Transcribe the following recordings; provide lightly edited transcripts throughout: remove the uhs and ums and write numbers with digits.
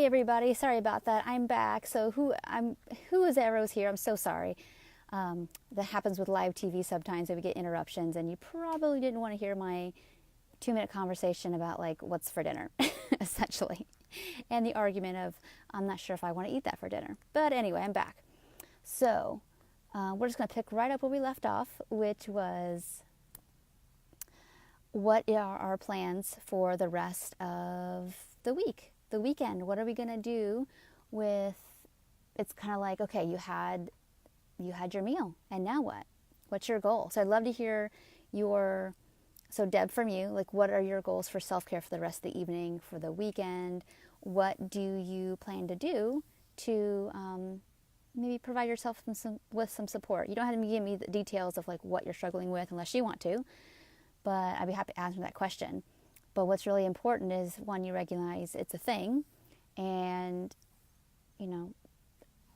everybody, sorry about that. I'm back. So who is Arrows here? I'm so sorry. That happens with live TV sometimes that we get interruptions, and you probably didn't want to hear my 2-minute conversation about like what's for dinner, essentially, and the argument of I'm not sure if I want to eat that for dinner. But anyway, I'm back. So we're just going to pick right up where we left off, which was what are our plans for the rest of the week, the weekend. What are we going to do with, it's kind of like, okay, you had your meal, and now what? What's your goal? So I'd love to hear so Deb, from you, like, what are your goals for self-care for the rest of the evening, for the weekend? What do you plan to do to maybe provide yourself with some support? You don't have to give me the details of like what you're struggling with unless you want to, but I'd be happy to answer that question. But what's really important is, one, you recognize it's a thing, and,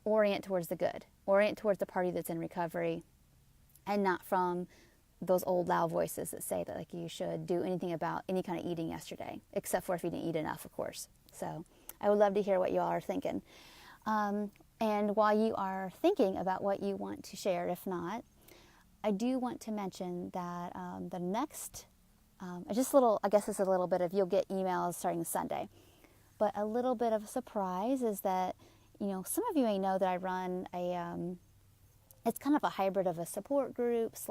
orient towards the good. Orient towards the party that's in recovery, and not from those old loud voices that say that like you should do anything about any kind of eating yesterday, except for if you didn't eat enough, of course. So I would love to hear what you all are thinking. And while you are thinking about what you want to share, if not, I do want to mention that the next, just a little, I guess it's a little bit of, you'll get emails starting Sunday, but a little bit of a surprise is that, some of you may know that I run it's kind of a hybrid of a support group /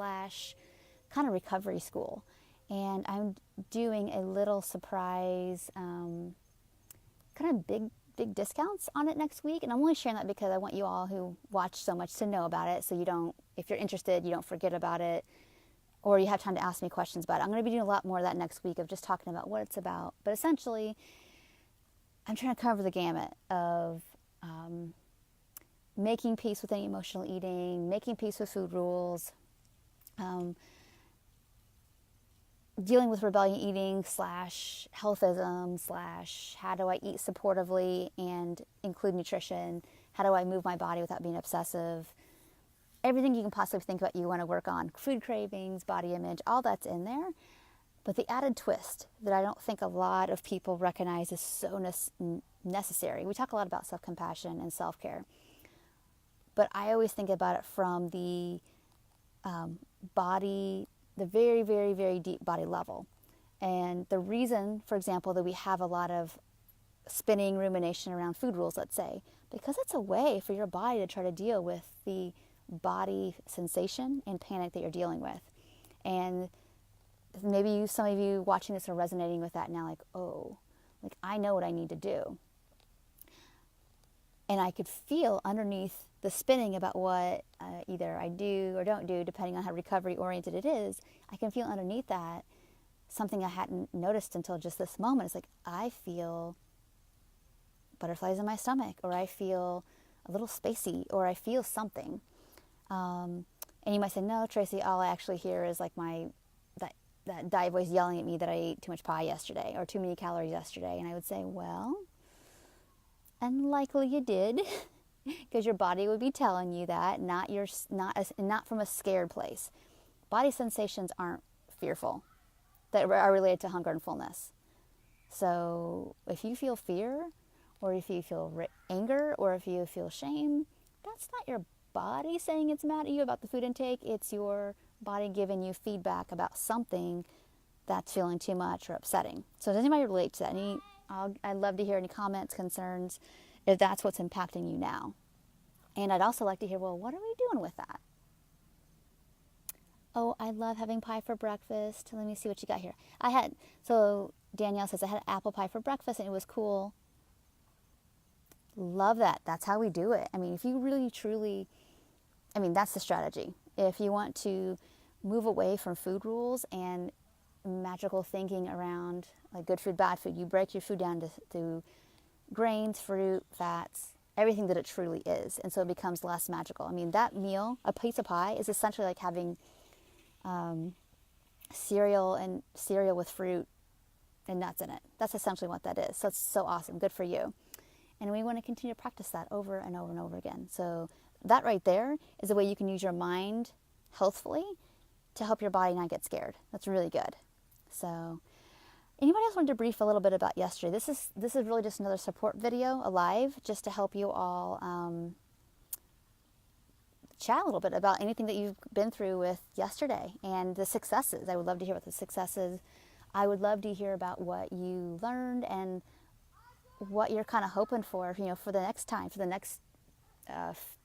kind of recovery school. And I'm doing a little surprise, kind of big discounts on it next week. And I'm only sharing that because I want you all who watch so much to know about it, so you don't, if you're interested, you don't forget about it, or you have time to ask me questions about it. I'm going to be doing a lot more of that next week, of just talking about what it's about. But essentially, I'm trying to cover the gamut of making peace with any emotional eating, making peace with food rules, dealing with rebellion eating / healthism / how do I eat supportively and include nutrition? How do I move my body without being obsessive? Everything you can possibly think about you want to work on. Food cravings, body image, all that's in there. But the added twist that I don't think a lot of people recognize is so necessary. We talk a lot about self-compassion and self-care, but I always think about it from the body, the very, very, very deep body level. And the reason, for example, that we have a lot of spinning rumination around food rules, let's say, because it's a way for your body to try to deal with the body sensation and panic that you're dealing with. And maybe some of you watching this are resonating with that now, like, oh, like I know what I need to do. And I could feel underneath the spinning about what either I do or don't do, depending on how recovery-oriented it is, I can feel underneath that something I hadn't noticed until just this moment. It's like, I feel butterflies in my stomach, or I feel a little spacey, or I feel something. And you might say, no, Tracy, all I actually hear is like that diet voice yelling at me that I ate too much pie yesterday, or too many calories yesterday. And I would say, well, and likely you did, because your body would be telling you that, not from a scared place. Body sensations aren't fearful, that are related to hunger and fullness. So if you feel fear, or if you feel anger, or if you feel shame, that's not your body saying it's mad at you about the food intake. It's your body giving you feedback about something that's feeling too much or upsetting. So does anybody relate to that? I'd love to hear any comments, concerns, if that's what's impacting you now. And I'd also like to hear, well, what are we doing with that? Oh, I love having pie for breakfast. Let me see what you got here. So Danielle says, I had apple pie for breakfast and it was cool. Love that. That's how we do it. I mean, if you really, truly, that's the strategy. If you want to move away from food rules and magical thinking around like good food, bad food, you break your food down to grains, fruit, fats, everything that it truly is. And so it becomes less magical. That meal, a piece of pie, is essentially like having cereal with fruit and nuts in it. That's essentially what that is. So it's so awesome. Good for you. And we want to continue to practice that over and over and over again. So that right there is a way you can use your mind healthfully to help your body not get scared. That's really good. So Anybody else want to debrief a little bit about yesterday? This is really just another support video, alive, just to help you all chat a little bit about anything that you've been through with yesterday and the successes. I would love to hear about the successes. I would love to hear about what you learned and what you're kind of hoping for, for the next time, for the next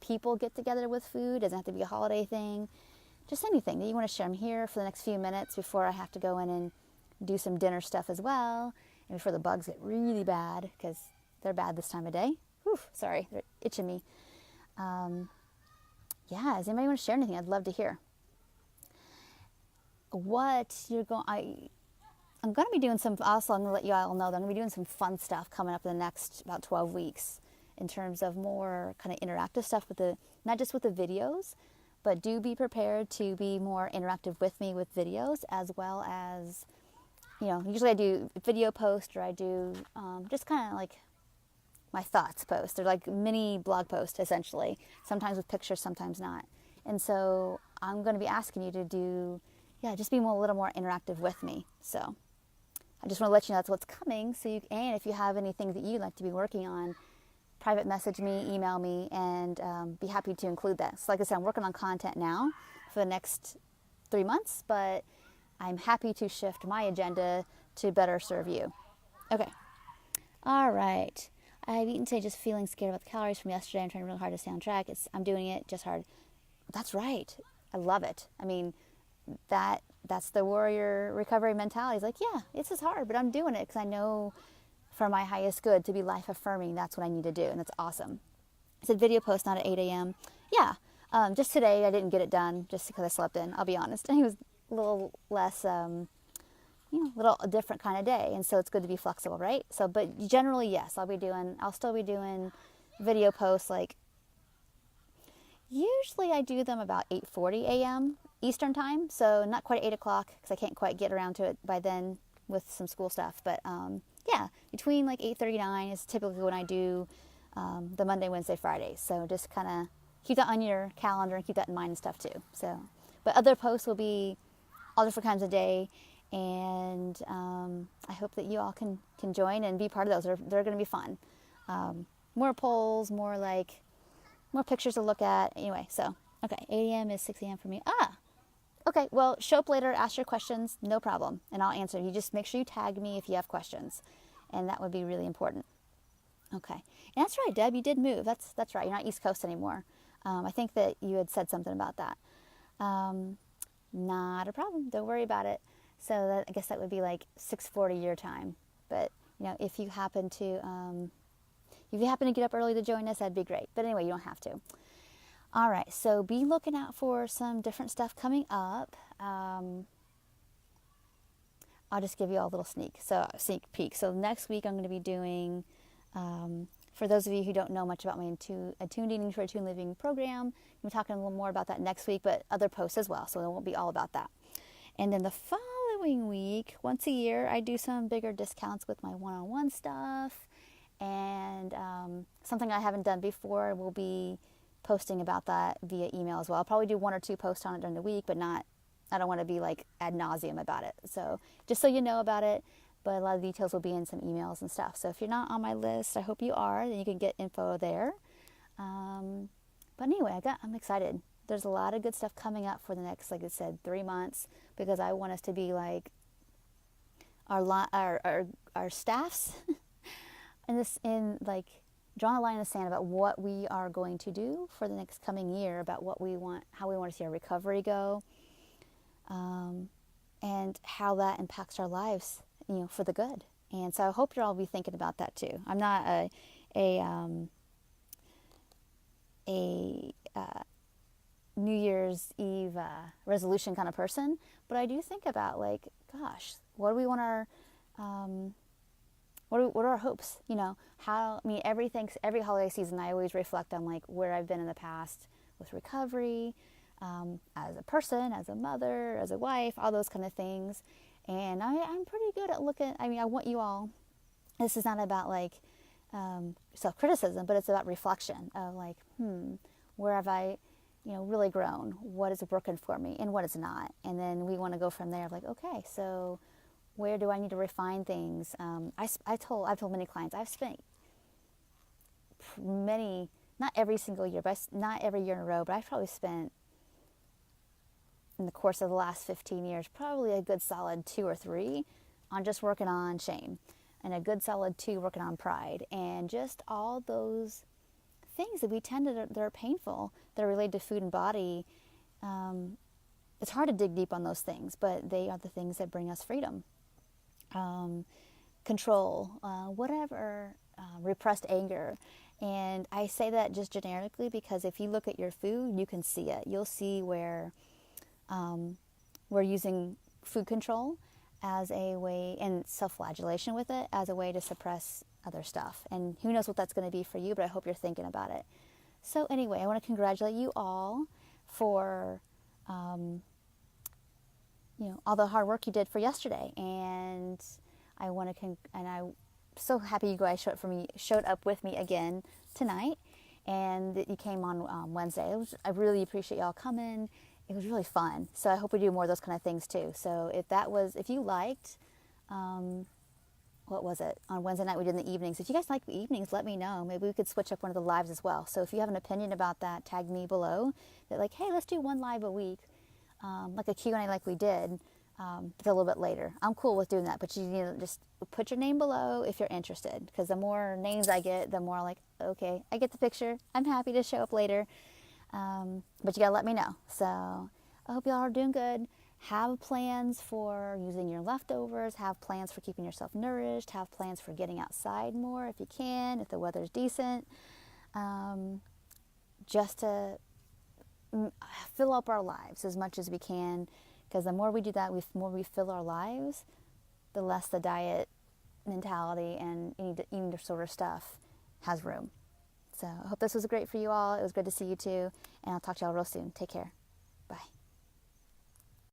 people get together with food. It doesn't have to be a holiday thing. Just anything that you want to share. I'm here for the next few minutes before I have to go in and do some dinner stuff as well, and before the bugs get really bad, because they're bad this time of day. Whew, sorry, they're itching me. Yeah, does anybody want to share anything? I'd love to hear. What you're going, I'm going to be doing some, also I'm going to let you all know that I'm going to be doing some fun stuff coming up in the next about 12 weeks in terms of more kind of interactive stuff with not just with the videos, but do be prepared to be more interactive with me with videos, as well as, usually I do video post, or I do just kind of like my thoughts post. They're like mini blog posts, essentially, sometimes with pictures, sometimes not. And so I'm going to be asking you to just be a little more interactive with me. So I just want to let you know that's what's coming. And if you have anything that you'd like to be working on, private message me, email me, and be happy to include that. So like I said, I'm working on content now for the next 3 months, but I'm happy to shift my agenda to better serve you. Okay. All right. I've eaten today just feeling scared about the calories from yesterday. I'm trying really hard to stay on track. I'm doing it just hard. That's right. I love it. I mean, that's the warrior recovery mentality. It's like, yeah, it's just hard, but I'm doing it because I know for my highest good, to be life affirming, that's what I need to do. And that's awesome. I said video post not at 8 a.m. Yeah. Just today I didn't get it done just because I slept in, I'll be honest. And it was a little less, little a different kind of day. And so it's good to be flexible, right? So, but generally, yes, I'll still be doing video posts. Like usually I do them about 8:40 a.m. Eastern time. So not quite 8 o'clock because I can't quite get around to it by then with some school stuff. But, yeah, between like 8:39 is typically when I do the Monday, Wednesday, Fridays. So just kind of keep that on your calendar and keep that in mind and stuff too. So, but other posts will be all different kinds of day, and I hope that you all can join and be part of those. They're going to be fun. More polls, more pictures to look at. Anyway, so okay, 8 a.m. is 6 a.m. for me. Okay, well, show up later, ask your questions, no problem, and I'll answer. You just make sure you tag me if you have questions, and that would be really important. Okay, and that's right, Deb, you did move. That's right, you're not East Coast anymore. I think that you had said something about that. Not a problem, don't worry about it. So I guess that would be like 6:40 your time. But, if you happen to get up early to join us, that'd be great. But anyway, you don't have to. All right, so be looking out for some different stuff coming up. I'll just give you all a little sneak peek. So next week I'm going to be doing, for those of you who don't know much about my Attuned Eating for Attuned Living program, I'm talking a little more about that next week, but other posts as well, so it won't be all about that. And then the following week, once a year, I do some bigger discounts with my one-on-one stuff, and something I haven't done before will be posting about that via email as well. I'll probably do 1 or 2 posts on it during the week, but I don't want to be like ad nauseum about it. So just so you know about it, but a lot of details will be in some emails and stuff. So if you're not on my list, I hope you are, then you can get info there. But anyway, I'm excited. There's a lot of good stuff coming up for the next, like I said, 3 months, because I want us to be like our staffs drawing a line in the sand about what we are going to do for the next coming year, about what we want, how we want to see our recovery go, and how that impacts our lives, for the good. And so I hope you'll all be thinking about that too. I'm not a New Year's Eve resolution kind of person, but I do think about gosh, what do we want our what are our hopes? Every holiday season, I always reflect on where I've been in the past with recovery, as a person, as a mother, as a wife, all those kind of things. And I'm pretty good at looking. I want you all. This is not about self-criticism, but it's about reflection of where have I, really grown? What is working for me, and what is not? And then we want to go from there. Okay, so Where do I need to refine things? I've told many clients, I've spent many, not every single year, but not every year in a row, but I've probably spent in the course of the last 15 years, probably a good solid 2 or 3 on just working on shame, and a good solid 2 working on pride, and just all those things that we tend to, that are painful, that are related to food and body. It's hard to dig deep on those things, but they are the things that bring us freedom. Control, whatever, repressed anger. And I say that just generically because if you look at your food, you can see it. You'll see where we're using food control as a way, and self-flagellation with it, as a way to suppress other stuff. And who knows what that's going to be for you, but I hope you're thinking about it. So anyway, I want to congratulate you all for all the hard work you did for yesterday, and I want to and I'm so happy you guys showed up with me again tonight, and that you came on Wednesday. I really appreciate y'all coming. It was really fun. So I hope we do more of those kind of things too. So if you liked, what was it? On Wednesday night we did in the evenings. If you guys like the evenings, let me know. Maybe we could switch up one of the lives as well. So if you have an opinion about that, tag me below. That like, hey, let's do one live a week, like a Q&A like we did, a little bit later. I'm cool with doing that, but you need to just put your name below if you're interested. Because the more names I get, the more like, okay, I get the picture. I'm happy to show up later. But you gotta let me know. So I hope y'all are doing good. Have plans for using your leftovers. Have plans for keeping yourself nourished. Have plans for getting outside more if you can, if the weather's decent. Just to fill up our lives as much as we can. Because the more we do that, the more we fill our lives, the less the diet mentality and eating disorder stuff has room. So I hope this was great for you all. It was good to see you too. And I'll talk to y'all real soon. Take care. Bye.